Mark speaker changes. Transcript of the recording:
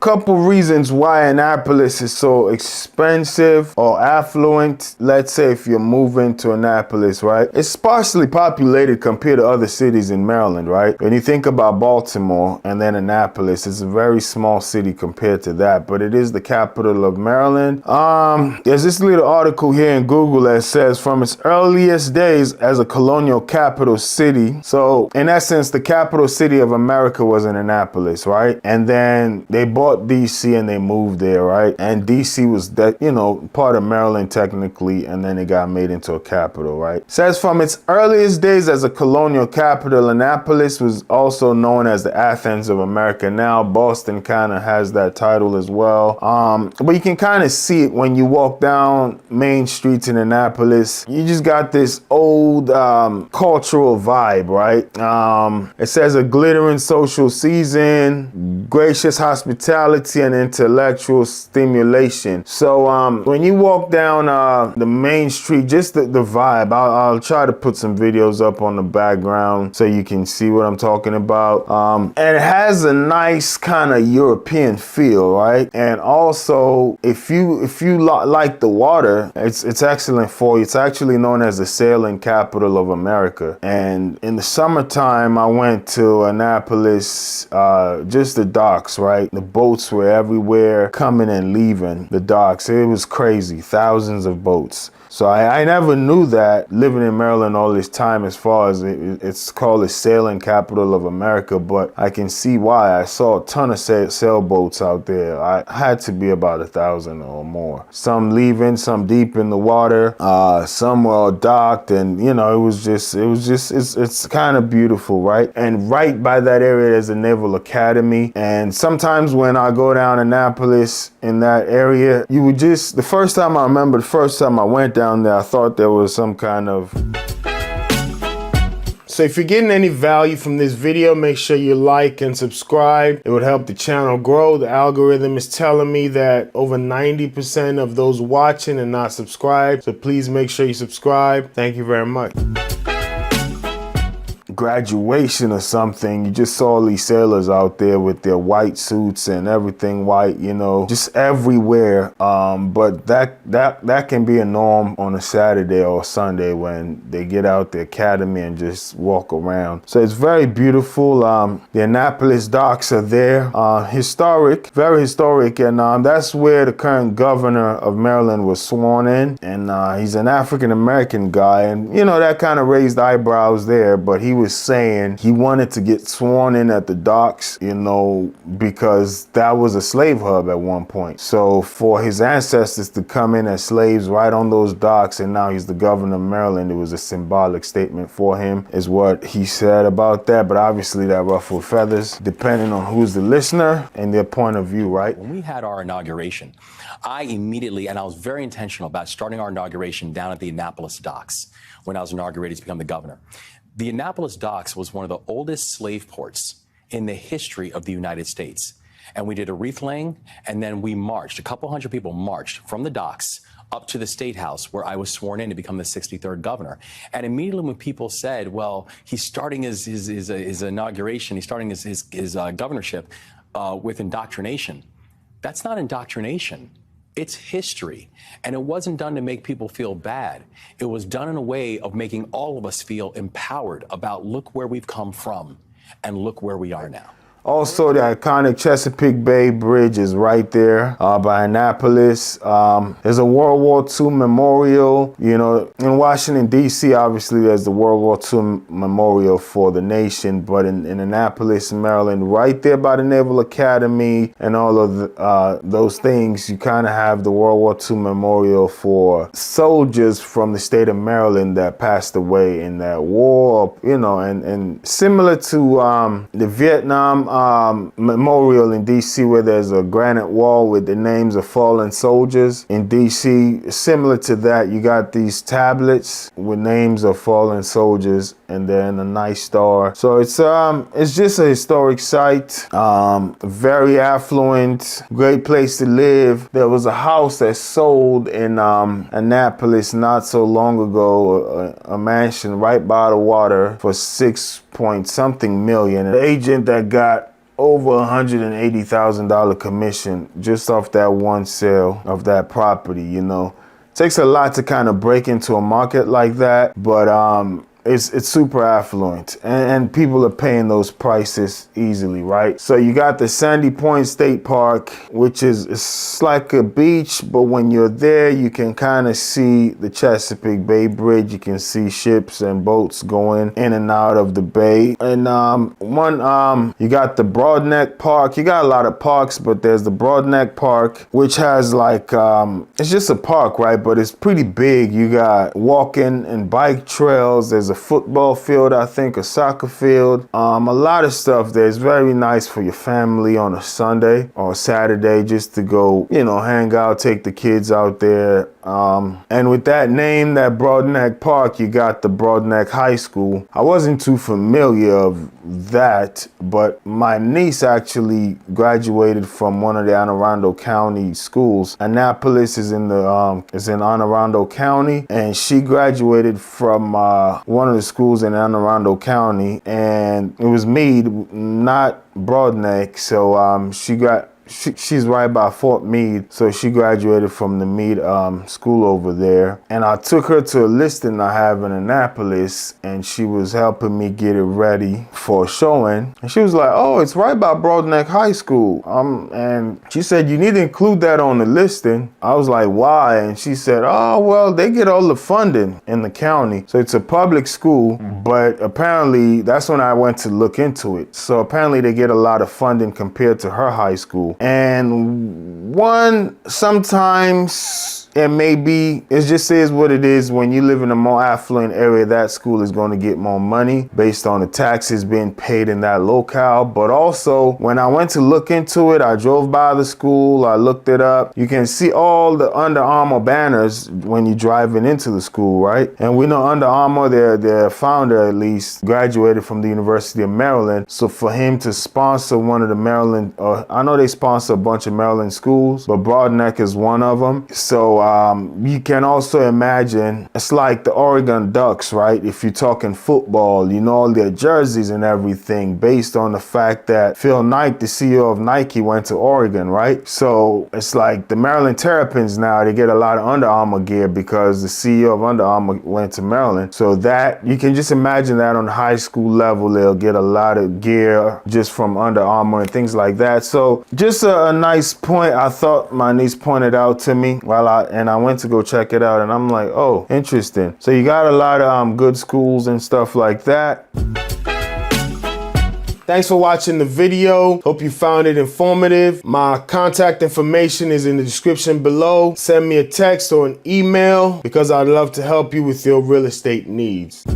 Speaker 1: couple reasons why Annapolis is so expensive or affluent. Let's say if you're moving to Annapolis, right? It's sparsely populated compared to other cities in Maryland, right? When you think about Baltimore and then Annapolis, it's a very small city compared to that, but it is the capital of Maryland. There's this little article here in Google that says from its earliest days as a colonial capital city. So in essence, the capital city of America was in Annapolis, right? And then they bought DC and they moved there, right? And DC was that, you know, part of Maryland technically, and then it got made into a capital, right? It says from its earliest days as a colonial capital, Annapolis was also known as the Athens of America. Now Boston kind of has that title as well. But you can kind of see it when you walk down main streets in Annapolis. You just got this old cultural vibe, right? It says a glittering social season, gracious hospitality, and intellectual stimulation. So when you walk down the main street, just the vibe, I'll try to put some videos up on the background so you can see what I'm talking about. And it has a nice kind of European feel, right? And also, if you like the water, it's excellent for you. It's actually known as the sailing capital of America. And in the summertime, I went to Annapolis, just the docks, right? The boats were everywhere, coming and leaving the docks. It was crazy, thousands of boats. So I never knew that living in Maryland all this time, as far as it's called the sailing capital of America, but I can see why. I saw a ton of sailboats out there. I had to be about 1,000 or more. Some leaving, some deep in the water, some were all docked, and you know, it's kind of beautiful, right? And right by that area, there's a Naval Academy. And sometimes when I go down Annapolis in that area, the first time I went down there, I thought there was some kind of... So if you're getting any value from this video, make sure you like and subscribe. It would help the channel grow. The algorithm is telling me that over 90% of those watching are not subscribed. So please make sure you subscribe. Thank you very much. Graduation or something, you just saw all these sailors out there with their white suits and everything white, you know, just everywhere. But that can be a norm on a Saturday or Sunday when they get out the academy and just walk around. So it's very beautiful. The Annapolis docks are there, historic, very historic, and that's where the current governor of Maryland was sworn in, and he's an African-American guy, and you know, that kind of raised eyebrows there, but he was saying he wanted to get sworn in at the docks, you know, because that was a slave hub at one point. So for his ancestors to come in as slaves right on those docks, and now he's the governor of Maryland, it was a symbolic statement for him, is what he said about that. But obviously that ruffled feathers, depending on who's the listener and their point of view, right?
Speaker 2: When we had our inauguration, I immediately, and I was very intentional about starting our inauguration down at the Annapolis docks when I was inaugurated to become the governor. The Annapolis docks was one of the oldest slave ports in the history of the United States. And we did a wreath laying, and then we marched, a couple hundred people marched from the docks up to the State House, where I was sworn in to become the 63rd governor. And immediately when people said, well, he's starting his inauguration, he's starting his governorship with indoctrination. That's not indoctrination. It's history, and it wasn't done to make people feel bad. It was done in a way of making all of us feel empowered about look where we've come from and look where we are now.
Speaker 1: Also, the iconic Chesapeake Bay Bridge is right there by Annapolis. There's a World War II memorial. You know, in Washington, D.C., obviously, there's the World War II memorial for the nation. But in Annapolis, Maryland, right there by the Naval Academy and all of those things, you kind of have the World War II memorial for soldiers from the state of Maryland that passed away in that war, you know, and similar to the Vietnam memorial in DC, where there's a granite wall with the names of fallen soldiers. In DC, similar to that, you got these tablets with names of fallen soldiers and then a nice star. So it's just a historic site, very affluent, great place to live. There was a house that sold in Annapolis not so long ago, a mansion right by the water for 6 point something million. The agent that got over $180,000 commission just off that one sale of that property, you know. Takes a lot to kind of break into a market like that, but it's super affluent, and people are paying those prices easily, right? So you got the Sandy Point State Park, which is, it's like a beach, but when you're there, you can kind of see the Chesapeake Bay Bridge. You can see ships and boats going in and out of the bay. And you got the Broadneck Park. You got a lot of parks, but there's the Broadneck Park, which has like, it's just a park, right? But it's pretty big. You got walking and bike trails. There's a football field, I think, a soccer field, a lot of stuff there. It's very nice for your family on a Sunday or Saturday just to go, you know, hang out, take the kids out there. And with that name, that Broadneck Park, you got the Broadneck High School. I wasn't too familiar of that, but my niece actually graduated from one of the Anne Arundel County schools. Annapolis is in Anne Arundel County, and she graduated from one of the schools in Anne Arundel County, and it was Meade, not Broadneck. So she's right by Fort Meade, so she graduated from the Meade school over there. And I took her to a listing I have in Annapolis, and she was helping me get it ready for a showing. And she was like, "Oh, it's right by Broadneck High School." And she said, "You need to include that on the listing." I was like, "Why?" And she said, "Oh, well, they get all the funding in the county. So it's a public school, but apparently," that's when I went to look into it. So apparently they get a lot of funding compared to her high school. And sometimes it may be, it just is what it is. When you live in a more affluent area, that school is going to get more money based on the taxes being paid in that locale. But also, when I went to look into it, I drove by the school, I looked it up. You can see all the Under Armour banners when you're driving into the school, right? And we know Under Armour, their founder at least, graduated from the University of Maryland. So for him to sponsor one of the Maryland, I know they sponsor a bunch of Maryland schools, but Broadneck is one of them. So you can also imagine, it's like the Oregon Ducks, right? If you're talking football, you know, all their jerseys and everything based on the fact that Phil Knight, the CEO of Nike, went to Oregon, right? So it's like the Maryland Terrapins now, they get a lot of Under Armour gear because the CEO of Under Armour went to Maryland. So that, you can just imagine that on the high school level, they'll get a lot of gear just from Under Armour and things like that. So just a nice point I thought my niece pointed out to me and I went to go check it out, and I'm like, oh, interesting. So you got a lot of good schools and stuff like that. Thanks for watching the video. Hope you found it informative. My contact information is in the description below. Send me a text or an email because I'd love to help you with your real estate needs.